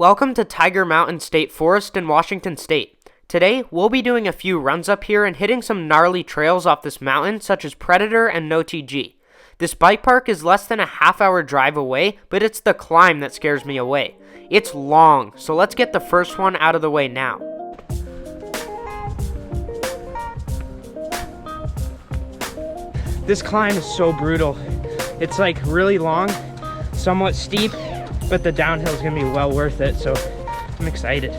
Welcome to Tiger Mountain State Forest in Washington State. Today, we'll be doing a few runs up here and hitting some gnarly trails off this mountain such as Predator and No TG. This bike park is less than a half-hour drive away, but it's the climb that scares me away. It's long, so let's get the first one out of the way now. This climb is so brutal. It's like really long, somewhat steep, but the downhill is gonna be well worth it, so I'm excited.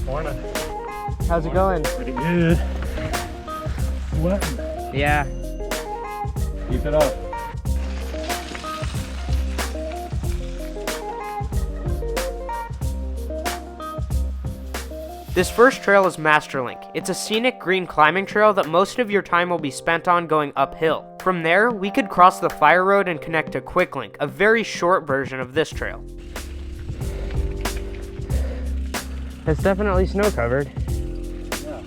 Morning. How's it going? Pretty good. What? Yeah. Keep it up. This first trail is Masterlink. It's a scenic green climbing trail that most of your time will be spent on going uphill. From there, we could cross the Fire Road and connect to Quicklink, a very short version of this trail. It's definitely snow covered. Yeah.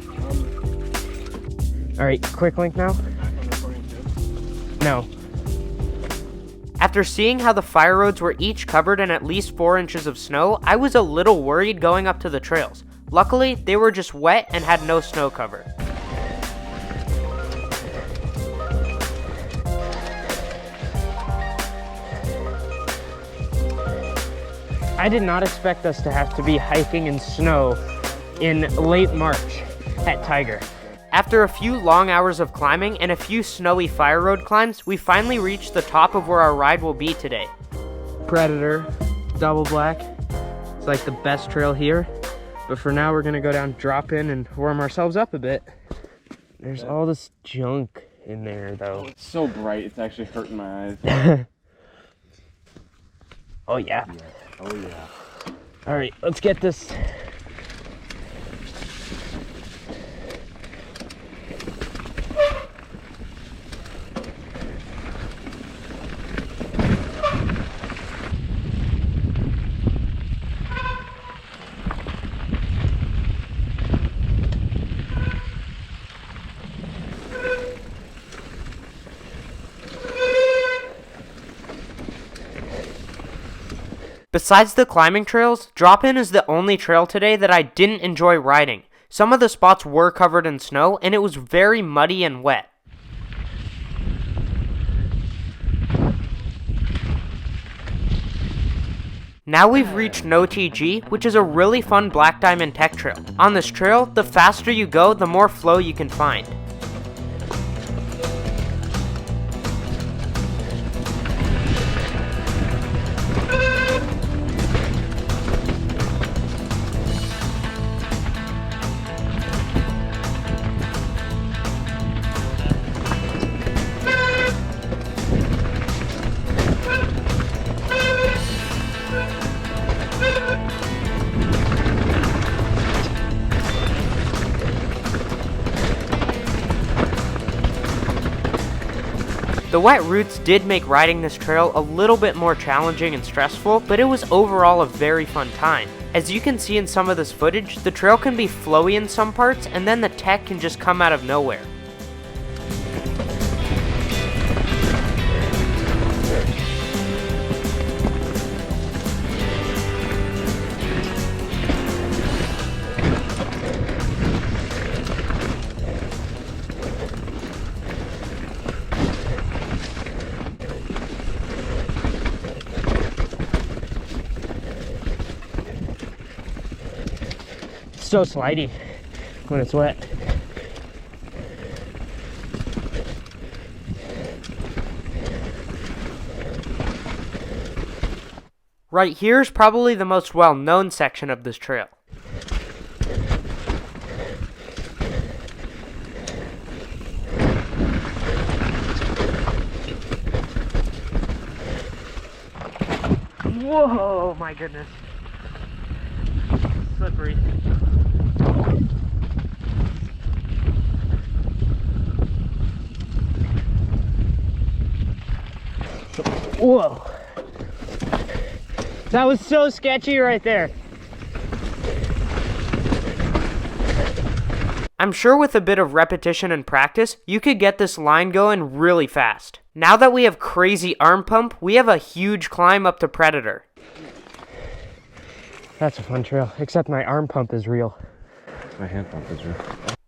All right, Quicklink now? Back on recording too. No. After seeing how the fire roads were each covered in at least 4 inches of snow, I was a little worried going up to the trails. Luckily, they were just wet and had no snow cover. I did not expect us to have to be hiking in snow in late March at Tiger. After a few long hours of climbing and a few snowy fire road climbs, we finally reached the top of where our ride will be today. Predator, double black. It's like the best trail here. But for now, we're gonna go down, drop in, and warm ourselves up a bit. There's all this junk in there, though. It's so bright, it's actually hurting my eyes. Oh, yeah. Oh yeah. All right, let's get this. Besides the climbing trails, drop-in is the only trail today that I didn't enjoy riding. Some of the spots were covered in snow and it was very muddy and wet. Now we've reached No TG, which is a really fun black diamond tech trail. On this trail, the faster you go, the more flow you can find. The wet roots did make riding this trail a little bit more challenging and stressful, but it was overall a very fun time. As you can see in some of this footage, the trail can be flowy in some parts, and then the tech can just come out of nowhere. So slidey when it's wet. Right here is probably the most well-known section of this trail. Whoa, my goodness. Slippery. Whoa. That was so sketchy right there. I'm sure with a bit of repetition and practice, you could get this line going really fast. Now that we have crazy arm pump, we have a huge climb up to Predator. That's a fun trail, except my arm pump is real. My hand pump is real.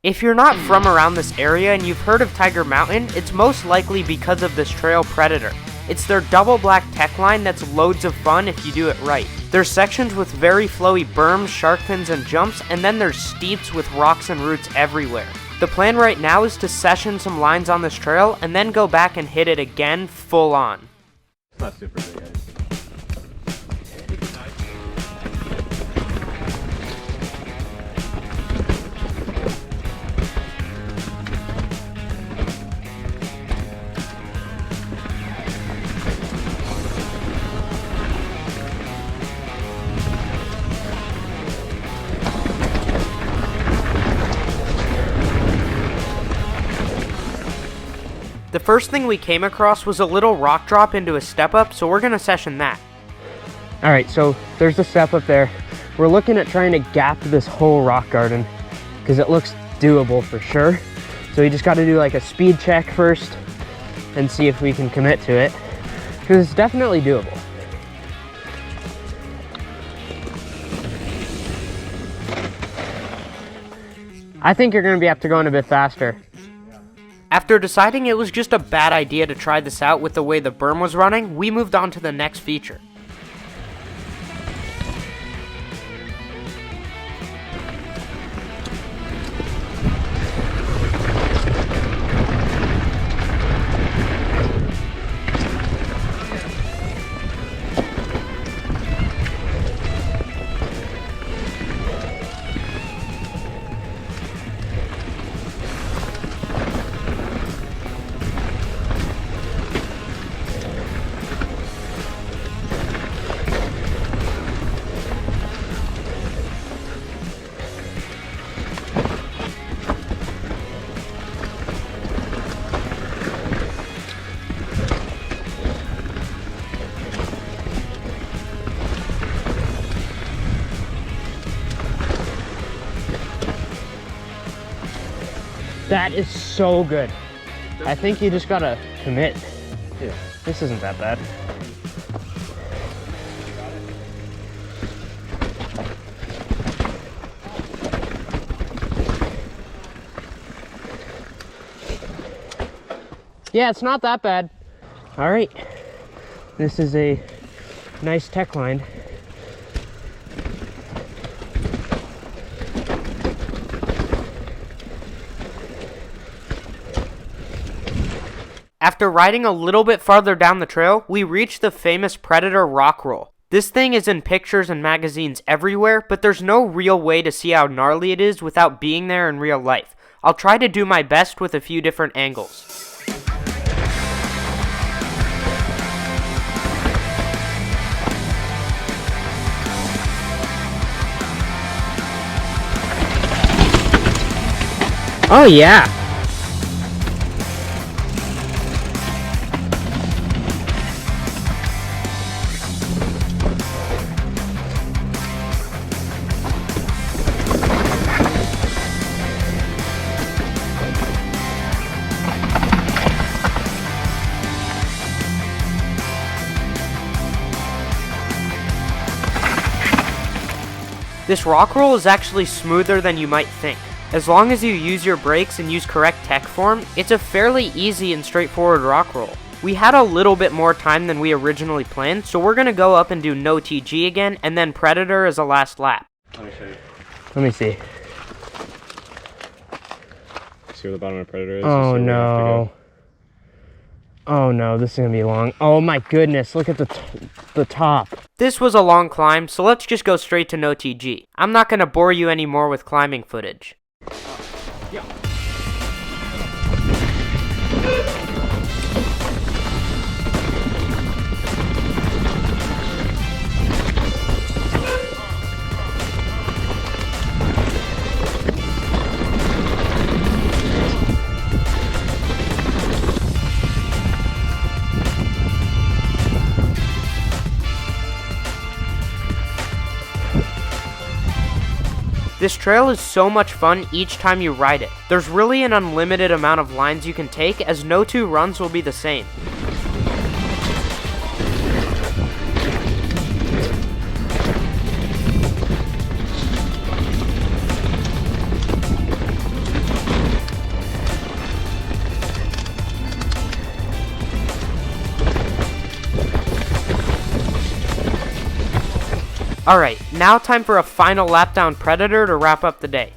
If you're not from around this area and you've heard of Tiger Mountain, it's most likely because of this trail Predator. It's their double black tech line that's loads of fun if you do it right. There's sections with very flowy berms, shark pins, and jumps, and then there's steeps with rocks and roots everywhere. The plan right now is to session some lines on this trail and then go back and hit it again full on. It's not super big, guys. The first thing we came across was a little rock drop into a step up, so we're gonna session that. All right, so there's the step up there. We're looking at trying to gap this whole rock garden because it looks doable for sure. So we just got to do like a speed check first and see if we can commit to it because it's definitely doable. I think you're going to be have to go in a bit faster. After deciding it was just a bad idea to try this out with the way the berm was running, we moved on to the next feature. That is so good. I think you just gotta commit. Yeah. This isn't that bad. Yeah, it's not that bad. All right, this is a nice tech line. After riding a little bit farther down the trail, we reached the famous Predator rock roll. This thing is in pictures and magazines everywhere, but there's no real way to see how gnarly it is without being there in real life. I'll try to do my best with a few different angles. Oh yeah. This rock roll is actually smoother than you might think. As long as you use your brakes and use correct tech form, it's a fairly easy and straightforward rock roll. We had a little bit more time than we originally planned, so we're gonna go up and do no TG again, and then Predator as a last lap. Let me show you. Let me see. See where the bottom of the Predator is? Oh You see where you have to no. go? Oh no, this is gonna be long. Oh my goodness, look at the top. This was a long climb, so let's just go straight to no TG. I'm not gonna bore you anymore with climbing footage. This trail is so much fun each time you ride it. There's really an unlimited amount of lines you can take, as no two runs will be the same. Alright, now time for a final lap down predator to wrap up the day.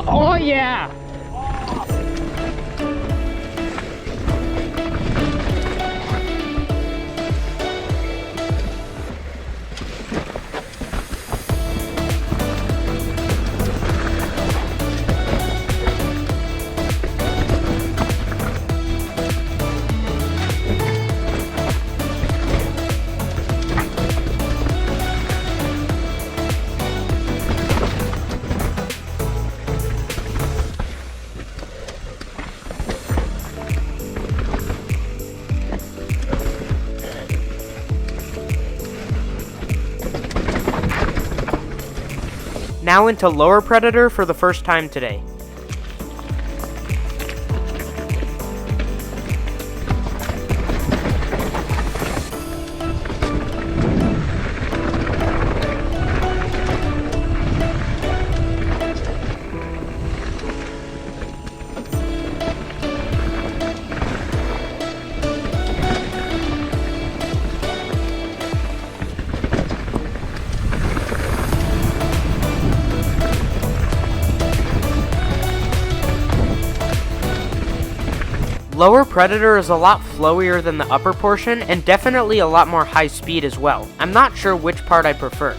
Oh yeah! Now into lower predator for the first time today. Lower predator is a lot flowier than the upper portion and definitely a lot more high speed as well. I'm not sure which part I prefer.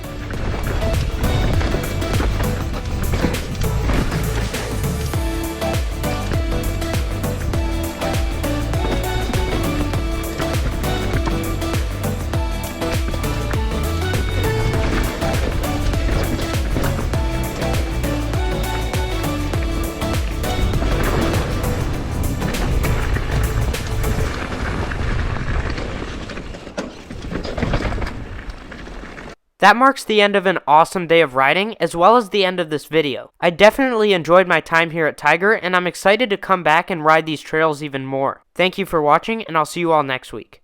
That marks the end of an awesome day of riding, as well as the end of this video. I definitely enjoyed my time here at Tiger, and I'm excited to come back and ride these trails even more. Thank you for watching, and I'll see you all next week.